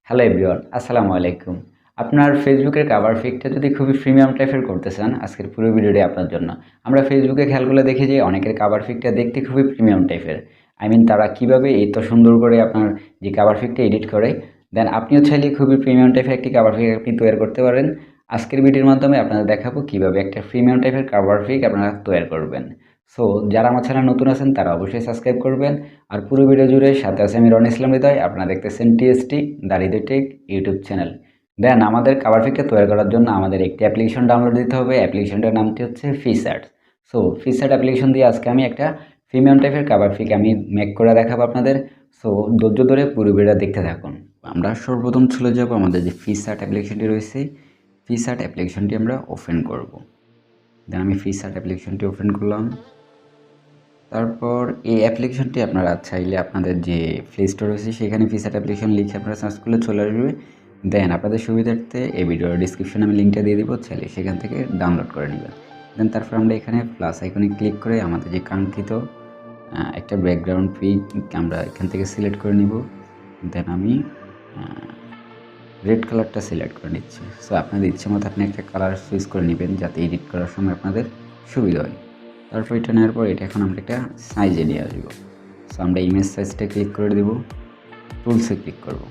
Hello everyone, আসসালামু আলাইকুম। আপনার ফেসবুকের কভার পিকটা যদি খুবই প্রিমিয়াম টাইপের করতে চান, আজকের পুরো ভিডিওটি আপনার জন্য। আমরা ফেসবুকে খেয়াল করলে দেখি যে অনেকের কভার পিকটা দেখতে খুবই প্রিমিয়াম টাইপের। তারা কিভাবে এত সুন্দর করে আপনার যে কভার পিকটা এডিট করে, দেন আপনিও চাইলে খুবই প্রিমিয়াম টাইপের একটি কভার পিক আপনি তৈরি করতে পারেন। আজকের ভিডিওর মাধ্যমে আপনাদের দেখাবো কিভাবে একটা প্রিমিয়াম টাইপের কভার পিক আপনারা তৈরি করবেন। সো যারা আমার চ্যানেল নতুন আছেন তারা অবশ্যই সাবস্ক্রাইব করবেন। আর পুরো ভিডিও জুড়ে সাথে আছে আমি রন ইসলাম হৃদয়। আপনারা দেখতেছেন TST the Hridoy tech YouTube channel. Then আমাদের কভার পিকটা তৈরি করার জন্য আমাদের একটি অ্যাপ্লিকেশন ডাউনলোড দিতে হবে। অ্যাপ্লিকেশনটার নামটি হচ্ছে পিক্সার্ট। সো পিক্সার্ট অ্যাপ্লিকেশন দিয়ে আজকে আমি একটা প্রিমিয়াম টাইপের কভার পিক আমি মেক করে দেখাবো আপনাদের। সো ধৈর্য ধরে পুরো ভিডিও দেখতে থাকুন। আমরা সর্বপ্রথম চলে যাব আমাদের যে পিক্সার্ট অ্যাপ্লিকেশনটি রয়েছে, পিক্সার্ট অ্যাপ্লিকেশনটি আমরা ওপেন করব। দেন আমি পিক্সার্ট অ্যাপ্লিকেশনটি ওপেন করলাম। তারপর এই অ্যাপ্লিকেশনটি আপনারা চাইলে আপনাদের যে প্লে স্টোর রয়েছে সেখানে পিক্সার্ট অ্যাপ্লিকেশন লিখে আপনারা সার্চ করলে চলে আসবে। দেন আপনাদের সুবিধার্থে এই ভিডিওর ডিসক্রিপশনে আমি লিঙ্কটা দিয়ে দিব, চাইলে সেখান থেকে ডাউনলোড করে নেবেন। দেন তারপর আমরা এখানে প্লাস আইকনে ক্লিক করে আমাদের যে কাঙ্ক্ষিত একটা ব্যাকগ্রাউন্ড পিক আমরা এখান থেকে সিলেক্ট করে নিব। দেন আমি রেড কালারটা সিলেক্ট করে নিচ্ছি। সো আপনাদের ইচ্ছে মতো আপনি একটা কালার চুজ করে নেবেন যাতে এডিট করার সময় আপনাদের সুবিধা হয়। তারপর এটা নেওয়ার পর এটা এখন আমরা একটা সাইজে নিয়ে আসবো। সো আমরা ইমেজ সাইজটা ক্লিক করে দেব, টুলসে ক্লিক করব।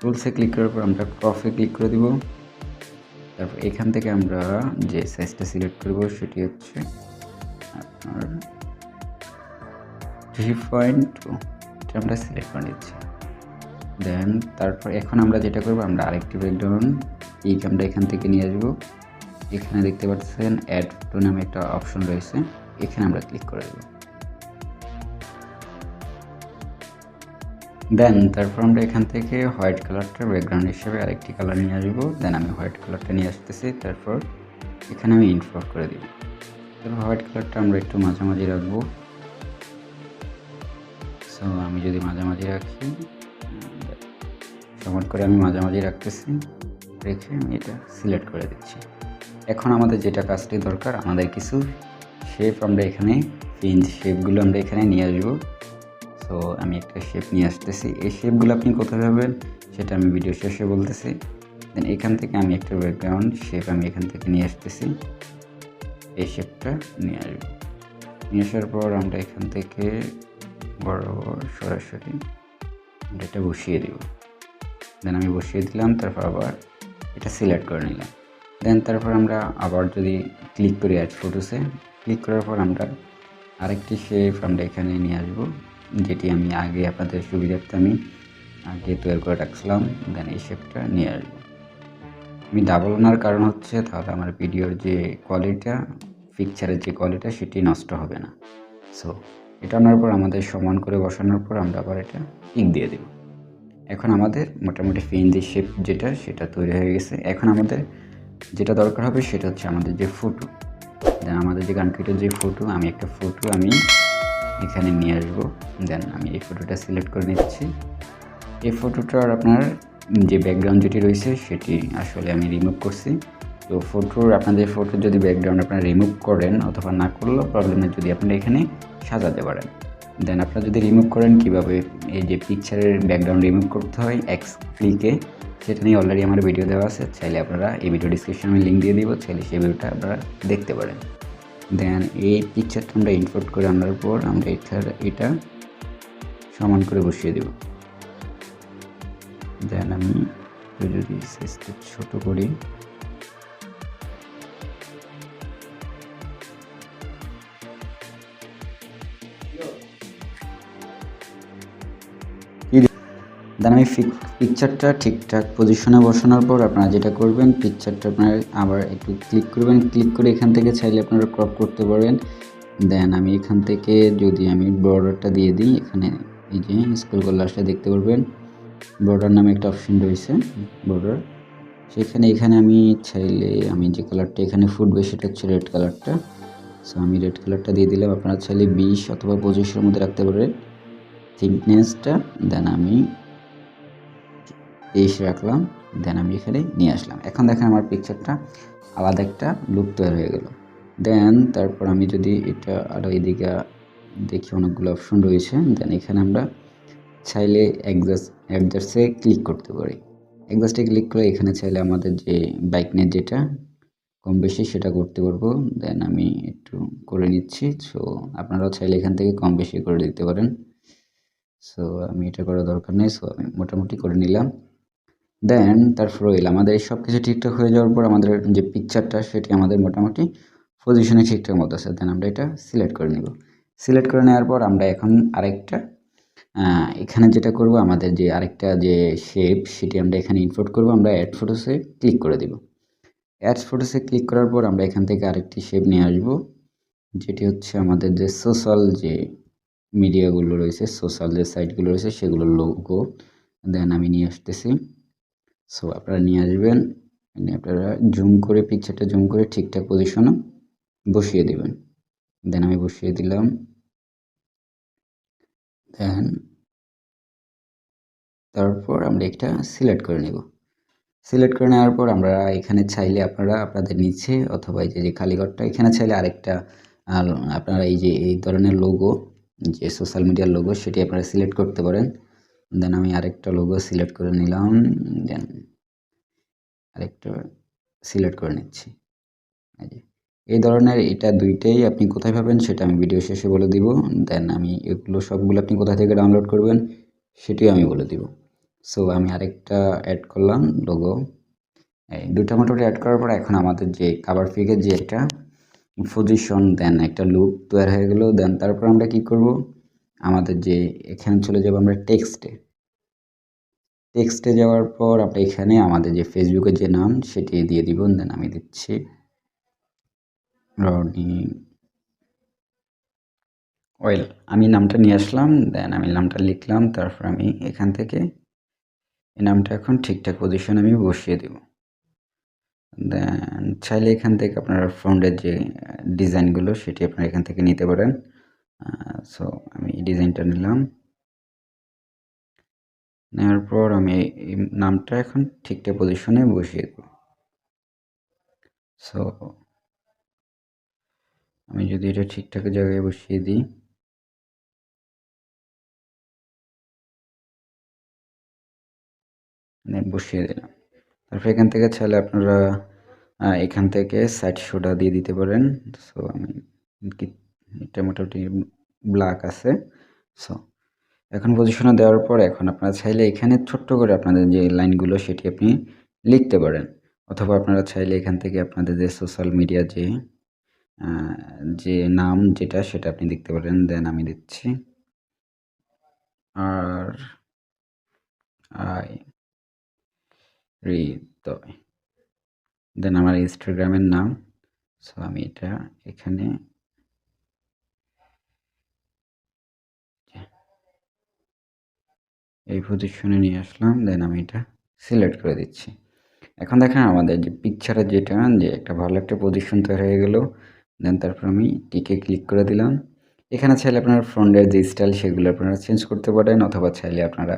টুলসে ক্লিক করার পর আমরা ক্রপে ক্লিক করে দেব। তারপর এখান থেকে আমরা যে সাইজটা সিলেক্ট করব সেটি হচ্ছে আপনার 3.2, এটা আমরা সিলেক্ট করে নিচ্ছি। দেন তারপর এখন আমরা যেটা করব, আমরা আরেকটি ব্যাকগ্রাউন্ড পিক আমরা এখান থেকে নিয়ে আসবো। এখানে দেখতে পাচ্ছেন অ্যাড টু নামে একটা অপশন রয়েছে, এখানে আমরা ক্লিক করে দেব। দেন তারপর আমরা এখান থেকে হোয়াইট কালারটা ব্যাকগ্রাউন্ড হিসেবে আরেকটি কালার নিয়ে আসবো। দেন আমি হোয়াইট কালারটা নিয়ে আসতেছি। তারপর এখানে আমি ইনফোর্ট করে দিব। তারপর হোয়াইট কালারটা আমরা একটু মাঝামাঝি রাখবো। সো আমি যদি মাঝামাঝি রাখি, সমান করে আমি মাঝামাঝি রাখতেছি, রেখে আমি এটা সিলেক্ট করে দিচ্ছি। এখন আমাদের যেটা কাজটি দরকার, আমাদের কিছু শেপ আমরা এখানে পিন শেপগুলো আমরা এখানে নিয়ে আসবো। সো আমি একটা শেপ নিয়ে আসতেছি। এই শেপগুলো আপনি কোথায় পাবেন সেটা আমি ভিডিও শেষে বলতেছি। দেন এখান থেকে আমি একটা ব্যাকগ্রাউন্ড শেপ আমি এখান থেকে নিয়ে আসতেছি। এই শেপটা নিয়ে আসবো। নিয়ে আসার পর আমরা এখান থেকে বরাবর সরাসরি এটা বসিয়ে দিব। দেন আমি বসিয়ে দিলাম। তারপর আবার এটা সিলেক্ট করে নিলাম। দেন তারপর আমরা আবার যদি ক্লিক করি অ্যাড ফটোসে, ক্লিক করার পর আমরা আরেকটি শেপ আমরা এখানে নিয়ে আসবো, যেটি আমি আগে আপনাদের সুবিধার্থে আমি আগে তৈরি করে রাখছিলাম। দেন এই শেপটা নিয়ে আসবো। আমি ডাবল আনার কারণ হচ্ছে তাহলে আমার ভিডিওর যে কোয়ালিটিটা, পিকচারের যে কোয়ালিটি সেটি নষ্ট হবে না। সো এটা আনার পর আমাদের সমান করে বসানোর পর আমরা আবার এটা টিক দিয়ে দেব। এখন আমাদের মোটামুটি পেন যে শেপ যেটা সেটা তৈরি হয়ে গেছে। এখন আমাদের যেটা দরকার হবে সেটা হচ্ছে আমাদের যে ফটো। দেন আমাদের যে কাঙ্ক্ষিত যে ফটো, আমি একটা ফটো আমি এখানে নিয়ে আসবো। দেন আমি এই ফটোটা সিলেক্ট করে নিচ্ছি। এই ফটোটার আপনার যে ব্যাকগ্রাউন্ড যেটি রয়েছে সেটি আসলে আমি রিমুভ করছি। তো আপনাদের ফটোর যদি ব্যাকগ্রাউন্ড আপনারা রিমুভ করেন অথবা না করলেও প্রবলেম নেই, যদি আপনারা এখানে সাজাতে পারেন। দেন আপনারা যদি রিমুভ করেন, কীভাবে এই যে পিকচারের ব্যাকগ্রাউন্ড রিমুভ করতে হয় এক্স ক্লিকে, সেটা নিয়ে অলরেডি আমার ভিডিও দেওয়া আছে। চাইলে আপনারা এই ভিডিও ডিসক্রিপশনে আমি লিঙ্ক দিয়ে দিব, চাইলে সেই ভিডিওটা আপনারা দেখতে পারেন। দেন এই পিকচারটা আমরা ইনপুট করে আনার পর আমরা এটা সমান করে বসিয়ে দেব। দেন আমি যদি সাইজটা ছোট করি, দেন আমি পিকচারটা ঠিকঠাক পজিশনে বসানোর পর আপনারা যেটা করবেন, পিকচারটা আপনারা আবার একটু ক্লিক করবেন। ক্লিক করে এখান থেকে চাইলে আপনারা ক্রপ করতে পারবেন। দেন আমি এখান থেকে যদি আমি বর্ডারটা দিয়ে দিই, এখানে এই যে স্ক্রল করলে আসলে দেখতে পারবেন বর্ডার নামে একটা অপশন রয়েছে, বর্ডার। এখানে আমি চাইলে আমি যে কালারটা এখানে ফুটবে সেটা হচ্ছে রেড কালারটা। সো আমি রেড কালারটা দিয়ে দিলাম। আপনারা চাইলে 20 অথবা 25-এর মধ্যে রাখতে পারেন থিকনেসটা। দেন আমি 23 রাখলাম। দেন আমি এখানে নিয়ে আসলাম। এখন দেখেন আমার পিকচারটা আলাদা একটা লুক তৈরি হয়ে গেল। দেন তারপর আমি যদি এটা আরও এদিকে দেখি, অনেকগুলো অপশন রয়েছে। দেন এখানে আমরা চাইলে অ্যাডজাস্টে ক্লিক করতে পারি। অ্যাডজাস্টে ক্লিক করে এখানে চাইলে আমাদের যে ব্রাইটনেস যেটা কম বেশি সেটা করতে পারবো। দেন আমি একটু করে নিচ্ছি। সো আপনারাও চাইলে এখান থেকে কম বেশি করে দিতে পারেন। সো আমি এটা করার দরকার নেই। সো আমি মোটামুটি করে নিলাম। দেন তারপর আমাদের এই সব কিছু ঠিকঠাক হয়ে যাওয়ার পর আমাদের যে পিকচারটা সেটি আমাদের মোটামুটি পজিশনে ঠিকঠাক মতো আছে। দেন আমরা এটা সিলেক্ট করে নিব। সিলেক্ট করে নেওয়ার পর আমরা এখন আরেকটা এখানে যেটা করব, আমাদের যে আরেকটা যে শেপ সেটি আমরা এখানে ইম্পোর্ট করব। আমরা অ্যাড ফটোসে ক্লিক করে দিব। অ্যাড ফটোসে ক্লিক করার পর আমরা এখান থেকে আরেকটি শেপ নিয়ে আসব, যেটি হচ্ছে আমাদের যে সোশ্যাল যে মিডিয়াগুলো রয়েছে, সোশ্যাল যে সাইটগুলো রয়েছে সেগুলোর লোগো। দেন আমি নিয়ে আসতেছি। সো আপনারা নিয়ে আসবেন, আপনারা জুম করে পিকচারটা জুম করে ঠিকঠাক পজিশনে বসিয়ে দেবেন। দেন আমি বসিয়ে দিলাম। দেন তারপর আমরা এটা সিলেক্ট করে নেব। সিলেক্ট করে নেওয়ার পর আমরা এখানে চাইলে আপনারা আপনাদের নিচে অথবা এই যে খালি ঘরটা এখানে চাইলে আরেকটা আপনারা এই যে এই ধরনের লোগো যে সোশ্যাল মিডিয়ার লোগো সেটি আপনারা সিলেক্ট করতে পারেন। দেন আমি আরেকটা লোগো সিলেক্ট করে নিলাম। দেন আরেকটা সিলেক্ট করে নিচ্ছি। এই ধরনের এটা দুইটাই আপনি কোথায় পাবেন সেটা আমি ভিডিও শেষে বলে দিব। দেন আমি এগুলো সবগুলো আপনি কোথা থেকে ডাউনলোড করবেন সেটিও আমি বলে দিব। সো আমি আরেকটা অ্যাড করলাম লোগো। এই দুটা মোটামুটি অ্যাড করার পর এখন আমাদের যে কাভার পিকের যে একটা পজিশন দেন একটা লুক তৈরি হয়ে গেল। দেন তারপর আমরা কি করব, আমাদের যে এখানে চলে যাব আমরা টেক্সটে যাওয়ার পর আমরা এখানে আমাদের যে ফেসবুকের যে নাম সেটি দিয়ে দিব। দেন আমি দিচ্ছি রনি অয়েল, আমি নামটা নিয়ে আসলাম। দেন আমি নামটা লিখলাম। তারপর আমি এখান থেকে এই নামটা এখন ঠিকঠাক পজিশন আমি বসিয়ে দেব। দেন চাইলে এখান থেকে আপনার ফ্রন্টের যে ডিজাইনগুলো সেটি আপনারা এখান থেকে নিতে পারেন। সো আমি ডিজাইনটা নিলাম। নেওয়ার পর আমি এই নামটা এখন ঠিকঠাক পজিশনে বসিয়ে দেব। সো আমি যদি এটা ঠিকঠাক জায়গায় বসিয়ে দিই, বসিয়ে দিলাম। তারপর এখান থেকে চাইলে আপনারা এখান থেকে সাইড শোটা দিয়ে দিতে পারেন। সো আমি এটা মোটামুটি ব্ল্যাক আছে। সো এখন পজিশনে দেওয়ার পর এখন আপনারা চাইলে এখানে ছোট্ট করে আপনাদের যে লাইনগুলো সেটি আপনি লিখতে পারেন, অথবা আপনারা চাইলে এখান থেকে আপনাদের যে সোশ্যাল মিডিয়া যে নাম যেটা সেটা আপনি লিখতে পারেন। দেন আমি দিচ্ছি আর হৃদয়। দেন আমার ইনস্টাগ্রামের নাম। সো আমি এটা এখানে এই পজিশনে নিয়ে আসলাম। দেন আমি এটা সিলেক্ট করে দিচ্ছি। এখন দেখেন আমাদের যে পিকচারের যেটা যে একটা ভালো একটা পজিশন তৈরি হয়ে গেল। দেন তারপর আমি টিকে ক্লিক করে দিলাম। এখানে চাইলে আপনার ফ্রন্টের যে স্টাইল সেগুলো আপনারা চেঞ্জ করতে পারেন, অথবা চাইলে আপনারা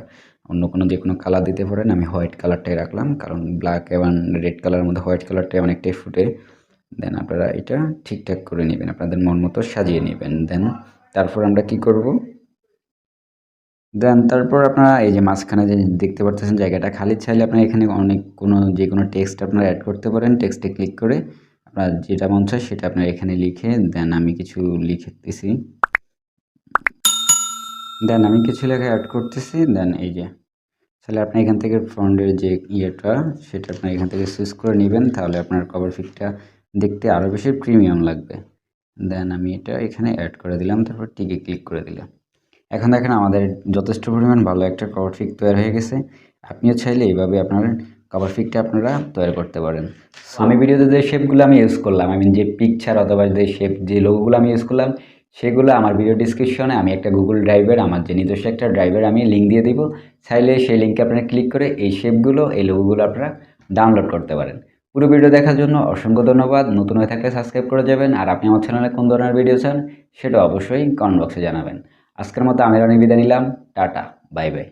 অন্য কোনো যে কোনো কালার দিতে পারেন। আমি হোয়াইট কালারটাই রাখলাম, কারণ ব্ল্যাক এবং রেড কালারের মধ্যে হোয়াইট কালারটাই অনেকটাই ফুটে। দেন আপনারা এটা ঠিকঠাক করে নেবেন, আপনাদের মন মতো সাজিয়ে নেবেন। দেন তারপর আমরা কি করব, দেন তারপর আপনারা এই যে মাঝখানে যে দেখতে পারতেছেন জায়গাটা খালি, চাইলে আপনারা এখানে অনেক যে কোনো টেক্সট আপনারা অ্যাড করতে পারেন। টেক্সটে ক্লিক করে আপনার যেটা মন চায় সেটা আপনারা এখানে লিখে দেন আমি কিছু লিখতেছি। দেন আমি কিছু লেখা অ্যাড করতেছি। দেন এই যে তাহলে আপনি এখান থেকে ফ্রন্টের যে ইয়েটা সেটা আপনি এখান থেকে চুজ করে নেবেন, তাহলে আপনার কভার পিকটা দেখতে আরও বেশি প্রিমিয়াম লাগবে। দেন আমি এটা এখানে অ্যাড করে দিলাম, তারপর টিকে ক্লিক করে দিলাম। এখন দেখেন আমাদের যথেষ্ট পরিমাণ ভালো একটা কভার পিক তৈরি হয়ে গেছে। আপনিও চাইলে এইভাবে আপনার কভার পিকটা আপনারা তৈরি করতে পারেন। আমি ভিডিওতে যে শেপগুলো আমি ইউজ করলাম, যে পিকচার অথবা যে শেপ যে লোগোগুলো আমি ইউজ করলাম সেগুলো আমার ভিডিও ডিসক্রিপশনে আমি একটা গুগল ড্রাইভের আমার যে নিজস্ব একটা ড্রাইভের আমি লিঙ্ক দিয়ে দিব। চাইলে সেই লিঙ্কে আপনারা ক্লিক করে এই শেপগুলো এই লোগোগুলো আপনারা ডাউনলোড করতে পারেন। পুরো ভিডিও দেখার জন্য অসংখ্য ধন্যবাদ। নতুন হয়ে থাকলে সাবস্ক্রাইব করে যাবেন, আর আপনি আমার চ্যানেলে কোন ধরনের ভিডিও চান সেটা অবশ্যই কমেন্ট বক্সে জানাবেন। আজকের মতো আমি বিদায় নিলাম। Tata, bye bye.